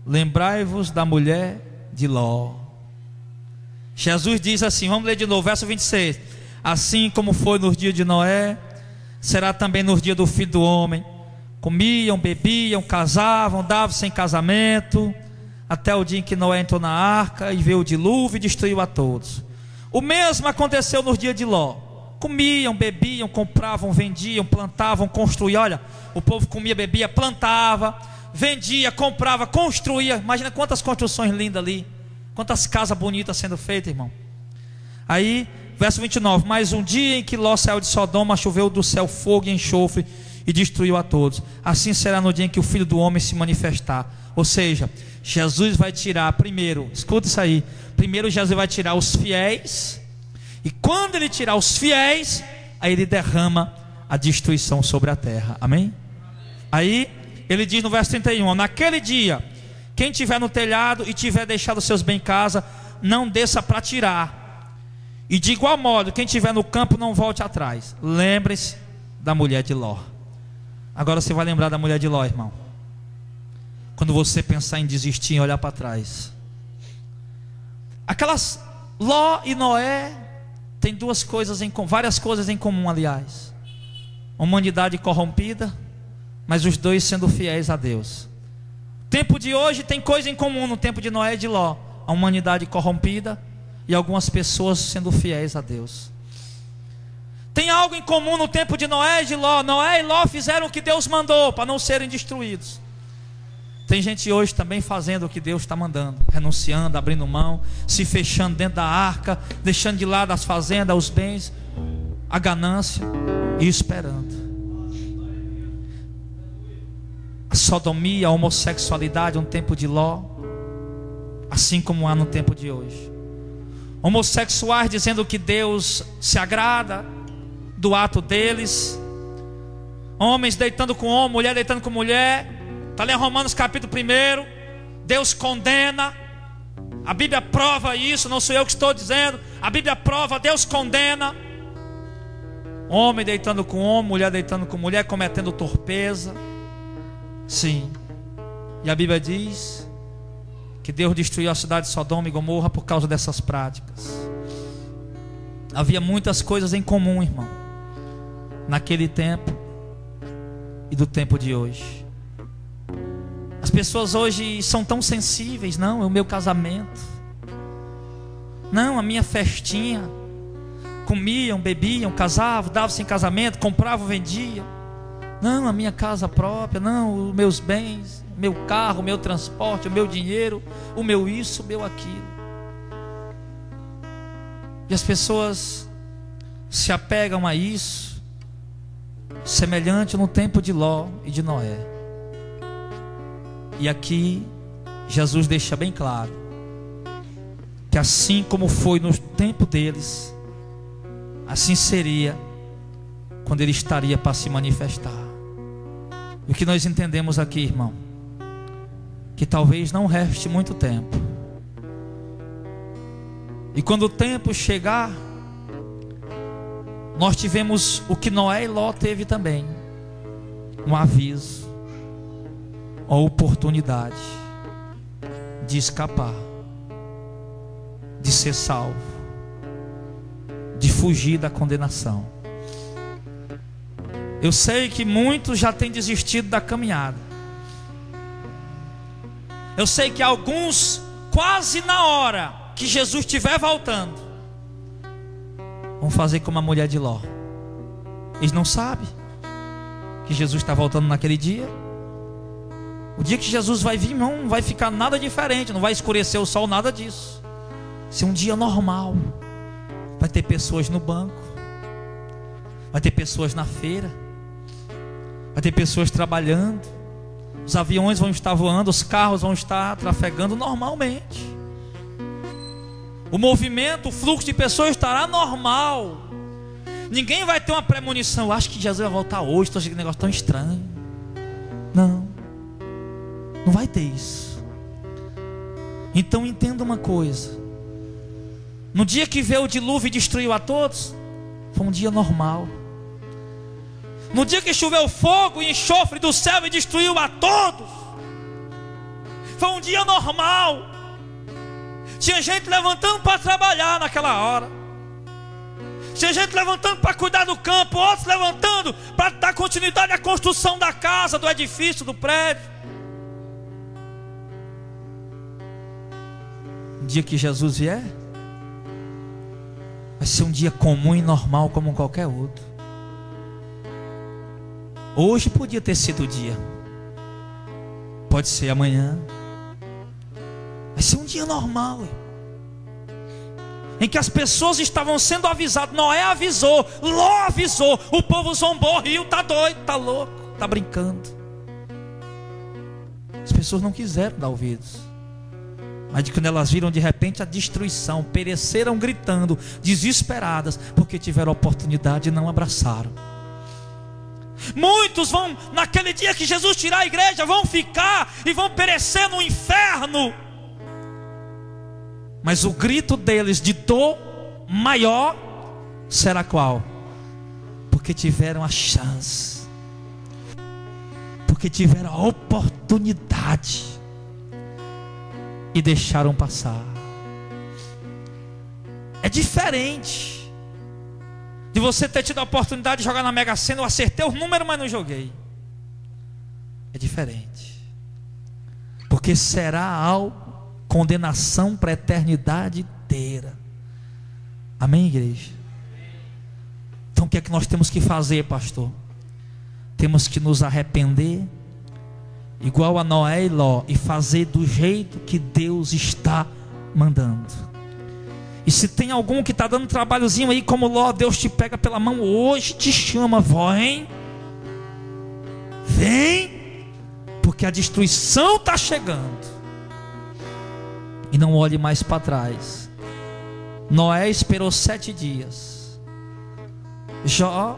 Lembrai-vos da mulher de Ló. Jesus diz assim, vamos ler de novo, verso 26. Assim como foi nos dias de Noé, será também nos dias do Filho do Homem. Comiam, bebiam, casavam, davam-se em casamento, até o dia em que Noé entrou na arca e veio o dilúvio e destruiu a todos. O mesmo aconteceu nos dias de Ló. Comiam, bebiam, compravam, vendiam, plantavam, construíam. Olha, o povo comia, bebia, plantava, vendia, comprava, construía. Imagina quantas construções lindas ali, quantas casas bonitas sendo feitas, irmão. Aí, verso 29. Mas um dia em que Ló saiu de Sodoma, choveu do céu fogo e enxofre e destruiu a todos. Assim será no dia em que o Filho do Homem se manifestar. Ou seja, Jesus vai tirar primeiro, escuta isso aí, primeiro Jesus vai tirar os fiéis, e quando ele tirar os fiéis, aí ele derrama a destruição sobre a terra, amém? Aí ele diz no verso 31, naquele dia, quem tiver no telhado e tiver deixado seus bens em casa, não desça para tirar, e de igual modo, quem tiver no campo não volte atrás. Lembre-se da mulher de Ló. Agora você vai lembrar da mulher de Ló, irmão, quando você pensar em desistir, em olhar para trás. Aquelas Ló e Noé tem várias coisas em comum, aliás. Humanidade corrompida, mas os dois sendo fiéis a Deus. O tempo de hoje tem coisa em comum no tempo de Noé e de Ló: a humanidade corrompida e algumas pessoas sendo fiéis a Deus. Tem algo em comum no tempo de Noé e de Ló. Noé e Ló fizeram o que Deus mandou para não serem destruídos. Tem gente hoje também fazendo o que Deus está mandando, renunciando, abrindo mão, se fechando dentro da arca, deixando de lado as fazendas, os bens, a ganância, e esperando. A sodomia, a homossexualidade, um tempo de Ló, assim como há no tempo de hoje. Homossexuais dizendo que Deus se agrada do ato deles, homens deitando com homem, mulher deitando com mulher. Está ali em Romanos capítulo 1, Deus condena, a Bíblia prova isso, não sou eu que estou dizendo, a Bíblia prova, Deus condena. Homem deitando com homem, mulher deitando com mulher, cometendo torpeza. Sim, e a Bíblia diz que Deus destruiu a cidade de Sodoma e Gomorra por causa dessas práticas. Havia muitas coisas em comum, irmão, naquele tempo e do tempo de hoje. As pessoas hoje são tão sensíveis. Não, é o meu casamento, não, a minha festinha. Comiam, bebiam, casavam, davam-se em casamento, compravam, vendiam. Não, a minha casa própria, não, os meus bens, meu carro, o meu transporte, o meu dinheiro, o meu isso, o meu aquilo. E as pessoas se apegam a isso, semelhante no tempo de Ló e de Noé. E aqui Jesus deixa bem claro que assim como foi no tempo deles, assim seria quando ele estaria para se manifestar. E o que nós entendemos aqui, irmão, que talvez não reste muito tempo. E quando o tempo chegar, nós tivemos o que Noé e Ló teve também: um aviso, a oportunidade de escapar, de ser salvo, de fugir da condenação. Eu sei que muitos já têm desistido da caminhada. Eu sei que alguns, quase na hora que Jesus estiver voltando, vão fazer como a mulher de Ló. Eles não sabem que Jesus está voltando naquele dia. O dia que Jesus vai vir, não vai ficar nada diferente, não vai escurecer o sol, nada disso. Vai ser um dia normal. Vai ter pessoas no banco, vai ter pessoas na feira, vai ter pessoas trabalhando, os aviões vão estar voando, os carros vão estar trafegando normalmente. O movimento, o fluxo de pessoas estará normal. Ninguém vai ter uma premonição: acho que Jesus vai voltar hoje, estou achando que negócio tão estranho. Não. vai ter isso. Então entenda uma coisa: no dia que veio o dilúvio e destruiu a todos, foi um dia normal. No dia que choveu fogo e enxofre do céu e destruiu a todos, foi um dia normal. Tinha gente levantando para trabalhar naquela hora. Tinha gente levantando para cuidar do campo, outros levantando para dar continuidade à construção da casa, do edifício, do prédio. Um dia que Jesus vier, vai ser um dia comum e normal como qualquer outro. Hoje podia ter sido o dia, pode ser amanhã. Vai ser um dia normal, em que as pessoas estavam sendo avisadas. Noé avisou, Ló avisou, o povo zombou, riu, está doido, está louco, está brincando. As pessoas não quiseram dar ouvidos, mas quando elas viram de repente a destruição, pereceram gritando, desesperadas, porque tiveram a oportunidade e não abraçaram. Muitos vão, naquele dia que Jesus tirar a igreja, vão ficar e vão perecer no inferno. Mas o grito deles de dor maior será qual? Porque tiveram a chance, porque tiveram a oportunidade e deixaram passar. É diferente de você ter tido a oportunidade de jogar na Mega Sena. Eu acertei o número, mas não joguei. É diferente, porque será algo, condenação para a eternidade inteira. Amém, igreja? Então o que é que nós temos que fazer, pastor? Temos que nos arrepender, igual a Noé e Ló, e fazer do jeito que Deus está mandando. E se tem algum que está dando trabalhozinho aí como Ló, Deus te pega pela mão hoje, te chama, vem, vem, porque a destruição está chegando. E não olhe mais para trás. Noé esperou 7 dias.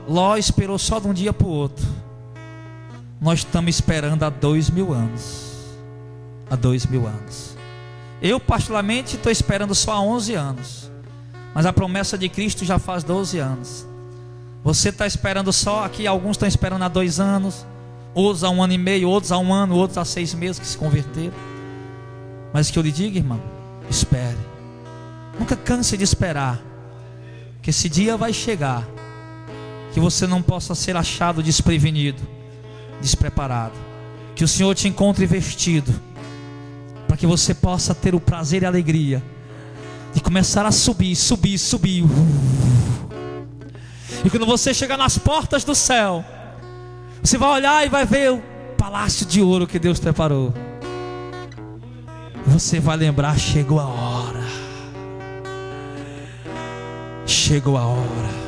Ló esperou só de um dia para o outro. Nós estamos esperando há 2000 anos. Há 2000 anos. Eu particularmente estou esperando só há 11 anos. Mas a promessa de Cristo já faz 12 anos. Você está esperando só, aqui alguns estão esperando há 2 anos, outros há 1 ano e meio, outros há 1 ano, outros há 6 meses que se converteram. Mas que eu lhe diga, irmão, espere. Nunca canse de esperar, que esse dia vai chegar, que você não possa ser achado desprevenido, despreparado. Que o Senhor te encontre vestido, para que você possa ter o prazer e a alegria de começar a subir, subir, subir. E quando você chegar nas portas do céu, você vai olhar e vai ver o palácio de ouro que Deus preparou. Você vai lembrar: chegou a hora, chegou a hora.